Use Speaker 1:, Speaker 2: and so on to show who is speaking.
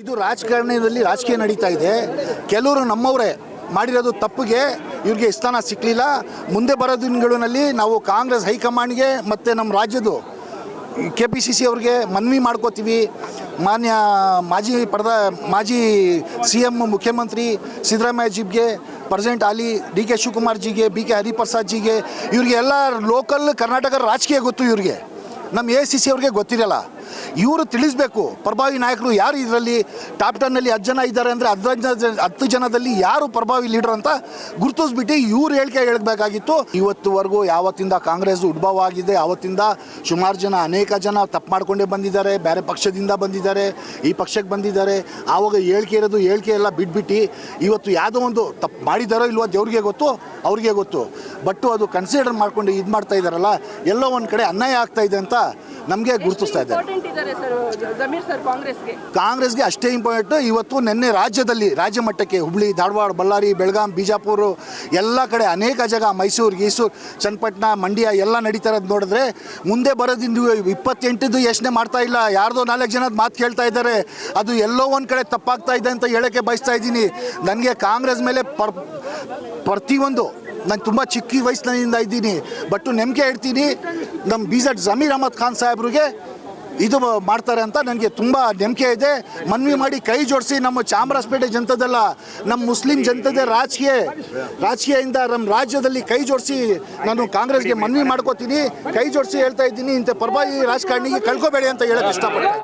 Speaker 1: ಇದು ರಾಜಕಾರಣದಲ್ಲಿ ರಾಜಕೀಯ ನಡೀತಾ ಇದೆ. ಕೆಲವರು ನಮ್ಮವರೇ ಮಾಡಿರೋದು ತಪ್ಪಿಗೆ ಇವ್ರಿಗೆ ಸ್ಥಾನ ಸಿಕ್ಕಲಿಲ್ಲ. ಮುಂದೆ ಬರೋ ದಿನಗಳಲ್ಲಿ ನಾವು ಕಾಂಗ್ರೆಸ್ ಹೈಕಮಾಂಡ್ಗೆ ಮತ್ತು ನಮ್ಮ ರಾಜ್ಯದ KPCC ಅವ್ರಿಗೆ ಮನವಿ ಮಾಡ್ಕೋತೀವಿ. ಮಾನ್ಯ ಮಾಜಿ CM ಮುಖ್ಯಮಂತ್ರಿ ಸಿದ್ದರಾಮಯ್ಯ ಜಿಗೆ, ಪ್ರೆಸಿಡೆಂಟ್ ಹಾಲಿ DK ಶಿವಕುಮಾರ್ ಜಿಗೆ, BK ಹರಿಪ್ರಸಾದ್ ಜಿಗೆ, ಇವ್ರಿಗೆ ಎಲ್ಲ ಲೋಕಲ್ ಕರ್ನಾಟಕ ರಾಜಕೀಯ ಗೊತ್ತು. ಇವ್ರಿಗೆ ನಮ್ಮ ACC ಅವ್ರಿಗೆ ಗೊತ್ತಿರಲ್ಲ. ಇವರು ತಿಳಿಸ್ಬೇಕು ಪ್ರಭಾವಿ ನಾಯಕರು ಯಾರು ಇದರಲ್ಲಿ. ಟಾಪ್ 10ನಲ್ಲಿ 10 ಜನ ಇದ್ದಾರೆ ಅಂದರೆ 10 ಜನದಲ್ಲಿ ಯಾರು ಪ್ರಭಾವಿ ಲೀಡರ್ ಅಂತ ಗುರುತಿಸ್ಬಿಟ್ಟು ಇವ್ರು ಹೇಳಿಕೆ ಹೇಳಬೇಕಾಗಿತ್ತು. ಇವತ್ತುವರೆಗೂ ಯಾವತ್ತಿಂದ ಕಾಂಗ್ರೆಸ್ ಉದ್ಭವ ಆಗಿದೆ ಆವತ್ತಿಂದ ಸುಮಾರು ಅನೇಕ ಜನ ತಪ್ಪು ಮಾಡ್ಕೊಂಡೇ ಬಂದಿದ್ದಾರೆ. ಬೇರೆ ಪಕ್ಷದಿಂದ ಬಂದಿದ್ದಾರೆ, ಈ ಪಕ್ಷಕ್ಕೆ ಬಂದಿದ್ದಾರೆ. ಆವಾಗ ಹೇಳಿಕೆ ಎಲ್ಲ ಬಿಟ್ಬಿಟ್ಟು ಇವತ್ತು ಯಾವುದೋ ಒಂದು ತಪ್ಪು ಮಾಡಿದಾರೋ ಇಲ್ವೋ ದೇವ್ರಿಗೆ ಗೊತ್ತು, ಅವ್ರಿಗೆ ಗೊತ್ತು. ಬಟ್ ಅದು ಕನ್ಸಿಡರ್ ಮಾಡ್ಕೊಂಡು ಇದು ಮಾಡ್ತಾ ಇದ್ದಾರಲ್ಲ, ಎಲ್ಲೋ ಒಂದು ಕಡೆ ಅನ್ಯಾಯ ಆಗ್ತಾ ಇದೆ ಅಂತ ನಮಗೆ ಗುರುತಿಸ್ತಾ ಇದ್ದಾರೆ. ಕಾಂಗ್ರೆಸ್ಗೆ ಅಷ್ಟೇ ಇಂಪಾರ್ಟೆಂಟ್. ಇವತ್ತು ನಿನ್ನೆ ರಾಜ್ಯ ಮಟ್ಟಕ್ಕೆ ಹುಬ್ಳಿ, ಧಾರವಾಡ, ಬಳ್ಳಾರಿ, ಬೆಳಗಾಂ, ಬಿಜಾಪುರ ಎಲ್ಲ ಕಡೆ ಅನೇಕ ಜಾಗ, ಮೈಸೂರು, ಚನ್ನಪಟ್ಟಣ, ಮಂಡ್ಯ ಎಲ್ಲ ನಡೀತಾ ಇರೋದು ನೋಡಿದ್ರೆ ಮುಂದೆ ಬರೋದಿಂದ 28ದು ಯೋಚನೆ ಮಾಡ್ತಾ ಇಲ್ಲ. ಯಾರ್ದೋ 4 ಜನದ ಮಾತು ಕೇಳ್ತಾ ಇದ್ದಾರೆ. ಅದು ಎಲ್ಲೋ ಒಂದು ಕಡೆ ತಪ್ಪಾಗ್ತಾ ಇದೆ ಅಂತ ಹೇಳೋಕ್ಕೆ ಬಯಸ್ತಾ ಇದ್ದೀನಿ. ನನಗೆ ಕಾಂಗ್ರೆಸ್ ಮೇಲೆ ಪ್ರತಿಯೊಂದು ನಾನು ತುಂಬ ಚಿಕ್ಕ ವಯಸ್ಸಿನಿಂದ ಇದ್ದೀನಿ. ಬಟ್ ನಂಬಿಕೆ ಇಡ್ತೀನಿ ನಮ್ಮ BZ ಜಮೀರ್ ಅಹಮದ್ ಖಾನ್ ಸಾಹೇಬ್ರಿಗೆ ಇದು ಮಾಡ್ತಾರೆ ಅಂತ ನನಗೆ ತುಂಬ ನಂಬಿಕೆ ಇದೆ. ಮನವಿ ಮಾಡಿ ಕೈ ಜೋಡಿಸಿ ನಮ್ಮ ಚಾಮರಾಜಪೇಟೆ ಜನತೆದಲ್ಲ, ನಮ್ಮ ಮುಸ್ಲಿಂ ಜನತೆ ರಾಜಕೀಯದಿಂದ ನಮ್ಮ ರಾಜ್ಯದಲ್ಲಿ ಕೈ ಜೋಡಿಸಿ ನಾನು ಕಾಂಗ್ರೆಸ್ಗೆ ಮನವಿ ಮಾಡ್ಕೋತೀನಿ. ಕೈ ಜೋಡಿಸಿ ಹೇಳ್ತಾ ಇದ್ದೀನಿ, ಇಂಥ ಪ್ರಭಾವಿ ರಾಜಕಾರಣಿಗೆ ಕಳ್ಕೊಬೇಡಿ ಅಂತ ಹೇಳೋಕ್ಕೆ ಇಷ್ಟಪಡ್ತೀನಿ.